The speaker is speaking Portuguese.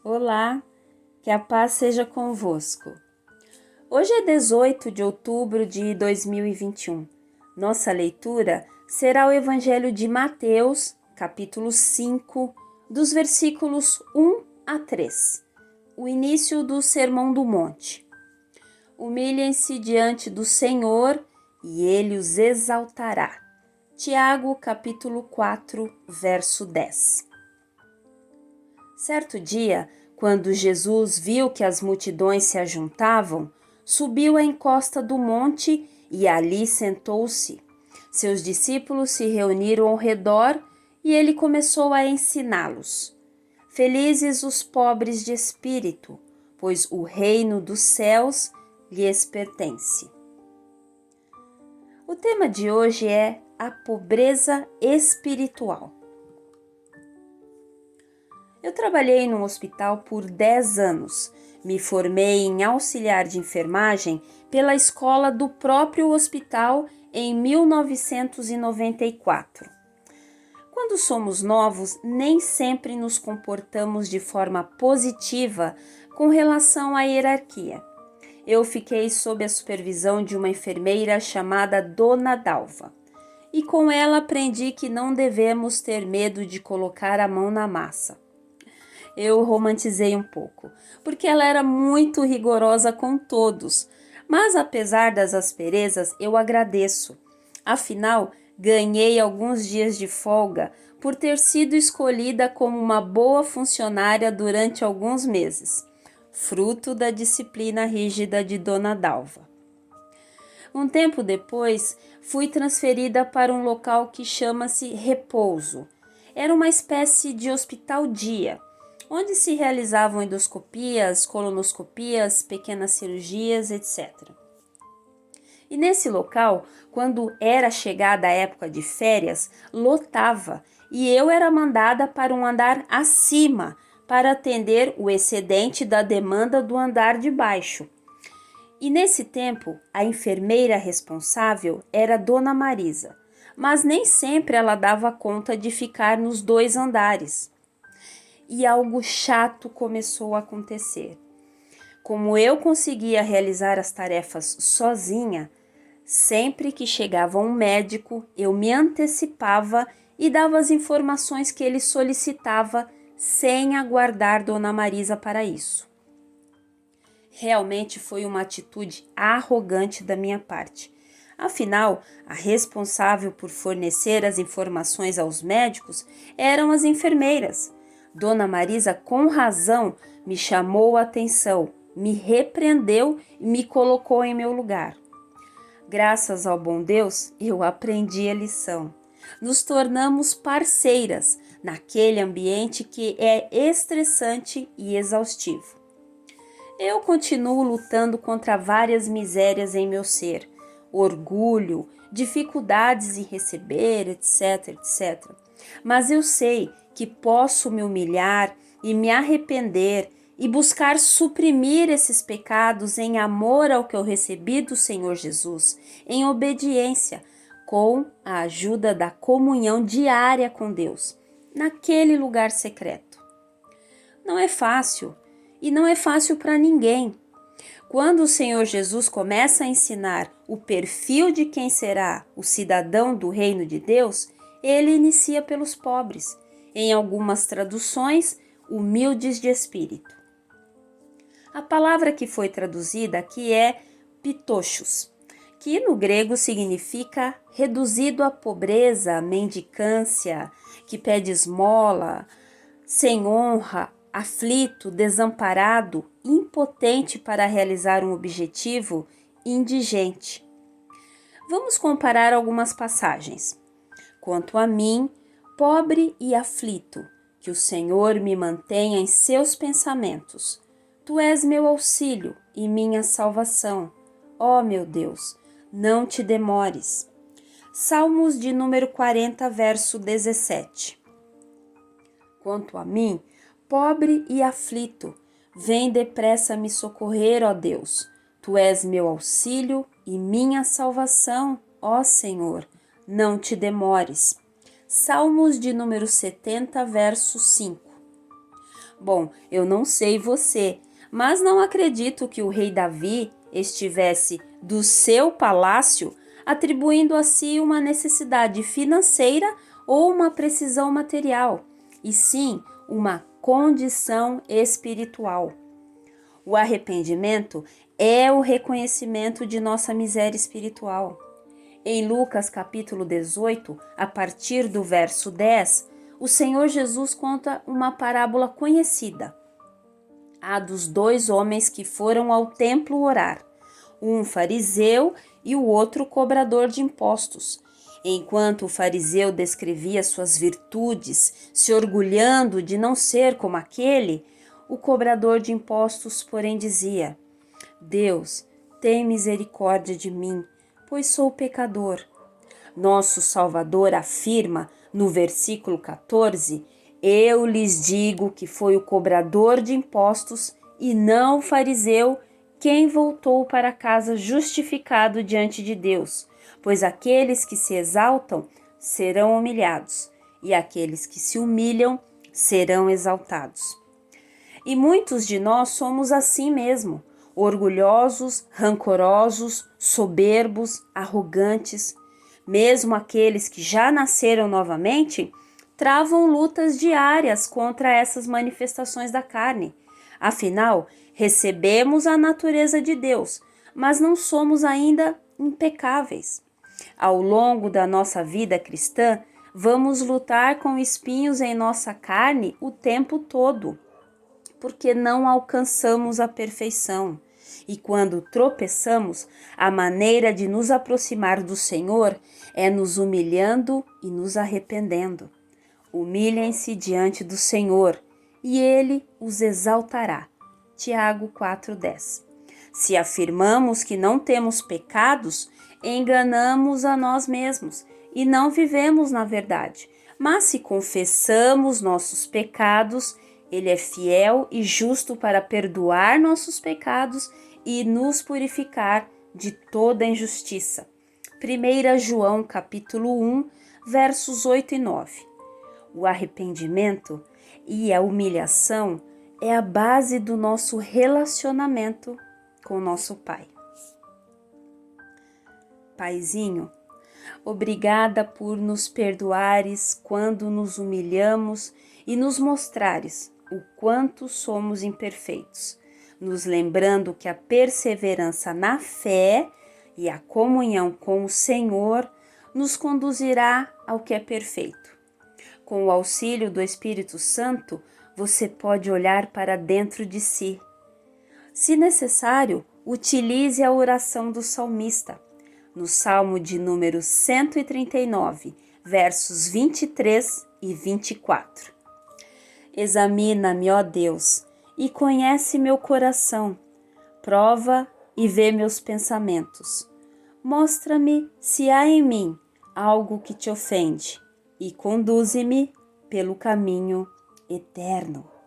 Olá, que a paz seja convosco. Hoje é 18 de outubro de 2021. Nossa leitura será o Evangelho de Mateus, capítulo 5, dos versículos 1 a 3, o início do Sermão do Monte. Humilhem-se diante do Senhor e Ele os exaltará. Tiago, capítulo 4, verso 10. Certo dia, quando Jesus viu que as multidões se ajuntavam, subiu à encosta do monte e ali sentou-se. Seus discípulos se reuniram ao redor e ele começou a ensiná-los. Felizes os pobres de espírito, pois o reino dos céus lhes pertence. O tema de hoje é a pobreza espiritual. Eu trabalhei num hospital por 10 anos. Me formei em auxiliar de enfermagem pela escola do próprio hospital em 1994. Quando somos novos, nem sempre nos comportamos de forma positiva com relação à hierarquia. Eu fiquei sob a supervisão de uma enfermeira chamada Dona Dalva. E com ela aprendi que não devemos ter medo de colocar a mão na massa. Eu romantizei um pouco, porque ela era muito rigorosa com todos. Mas apesar das asperezas, eu agradeço. Afinal, ganhei alguns dias de folga por ter sido escolhida como uma boa funcionária durante alguns meses, fruto da disciplina rígida de Dona Dalva. Um tempo depois, fui transferida para um local que chama-se Repouso. Era uma espécie de hospital-dia, onde se realizavam endoscopias, colonoscopias, pequenas cirurgias, etc. E nesse local, quando era chegada a época de férias, lotava e eu era mandada para um andar acima para atender o excedente da demanda do andar de baixo. E nesse tempo, a enfermeira responsável era Dona Marisa, mas nem sempre ela dava conta de ficar nos 2 andares. E algo chato começou a acontecer. Como eu conseguia realizar as tarefas sozinha, sempre que chegava um médico, eu me antecipava e dava as informações que ele solicitava sem aguardar Dona Marisa para isso. Realmente foi uma atitude arrogante da minha parte. Afinal, a responsável por fornecer as informações aos médicos eram as enfermeiras. Dona Marisa, com razão, me chamou a atenção, me repreendeu e me colocou em meu lugar. Graças ao bom Deus, eu aprendi a lição. Nos tornamos parceiras naquele ambiente que é estressante e exaustivo. Eu continuo lutando contra várias misérias em meu ser, orgulho, dificuldades em receber, etc, etc. Mas eu sei que posso me humilhar e me arrepender e buscar suprimir esses pecados em amor ao que eu recebi do Senhor Jesus, em obediência, com a ajuda da comunhão diária com Deus, naquele lugar secreto. Não é fácil, e não é fácil para ninguém. Quando o Senhor Jesus começa a ensinar o perfil de quem será o cidadão do reino de Deus, ele inicia pelos pobres, em algumas traduções, humildes de espírito. A palavra que foi traduzida aqui é pitochos, que no grego significa reduzido à pobreza, mendicância, que pede esmola, sem honra, aflito, desamparado, impotente para realizar um objetivo, indigente. Vamos comparar algumas passagens. Quanto a mim, pobre e aflito, que o Senhor me mantenha em seus pensamentos. Tu és meu auxílio e minha salvação. Ó meu Deus, não te demores. Salmos de número 40, verso 17. Quanto a mim, pobre e aflito, vem depressa me socorrer, ó Deus. Tu és meu auxílio e minha salvação, ó Senhor, não te demores. Salmos de número 70, verso 5. Bom, eu não sei você, mas não acredito que o rei Davi estivesse do seu palácio atribuindo a si uma necessidade financeira ou uma precisão material, e sim uma condição espiritual. O arrependimento é o reconhecimento de nossa miséria espiritual. Em Lucas capítulo 18, a partir do verso 10, o Senhor Jesus conta uma parábola conhecida, a dos dois homens que foram ao templo orar, um fariseu e o outro cobrador de impostos. Enquanto o fariseu descrevia suas virtudes, se orgulhando de não ser como aquele, o cobrador de impostos, porém, dizia: Deus, tem misericórdia de mim, pois sou pecador. Nosso Salvador afirma no versículo 14: Eu lhes digo que foi o cobrador de impostos e não o fariseu quem voltou para casa justificado diante de Deus, pois aqueles que se exaltam serão humilhados, e aqueles que se humilham serão exaltados. E muitos de nós somos assim mesmo, orgulhosos, rancorosos, soberbos, arrogantes. Mesmo aqueles que já nasceram novamente travam lutas diárias contra essas manifestações da carne. Afinal, recebemos a natureza de Deus, mas não somos ainda impecáveis. Ao longo da nossa vida cristã, vamos lutar com espinhos em nossa carne o tempo todo, porque não alcançamos a perfeição. E quando tropeçamos, a maneira de nos aproximar do Senhor é nos humilhando e nos arrependendo. Humilhem-se diante do Senhor, e Ele os exaltará. Tiago 4,10. Se afirmamos que não temos pecados, enganamos a nós mesmos e não vivemos na verdade. Mas se confessamos nossos pecados, Ele é fiel e justo para perdoar nossos pecados e nos purificar de toda injustiça. 1 João capítulo 1, versos 8 e 9. O arrependimento e a humilhação é a base do nosso relacionamento com nosso Pai. Paizinho, obrigada por nos perdoares quando nos humilhamos e nos mostrares o quanto somos imperfeitos, nos lembrando que a perseverança na fé e a comunhão com o Senhor nos conduzirá ao que é perfeito. Com o auxílio do Espírito Santo, você pode olhar para dentro de si. Se necessário, utilize a oração do salmista, no Salmo de número 139, versos 23 e 24. Examina-me, ó Deus, e conhece meu coração. Prova e vê meus pensamentos. Mostra-me se há em mim algo que te ofende e conduze-me pelo caminho eterno.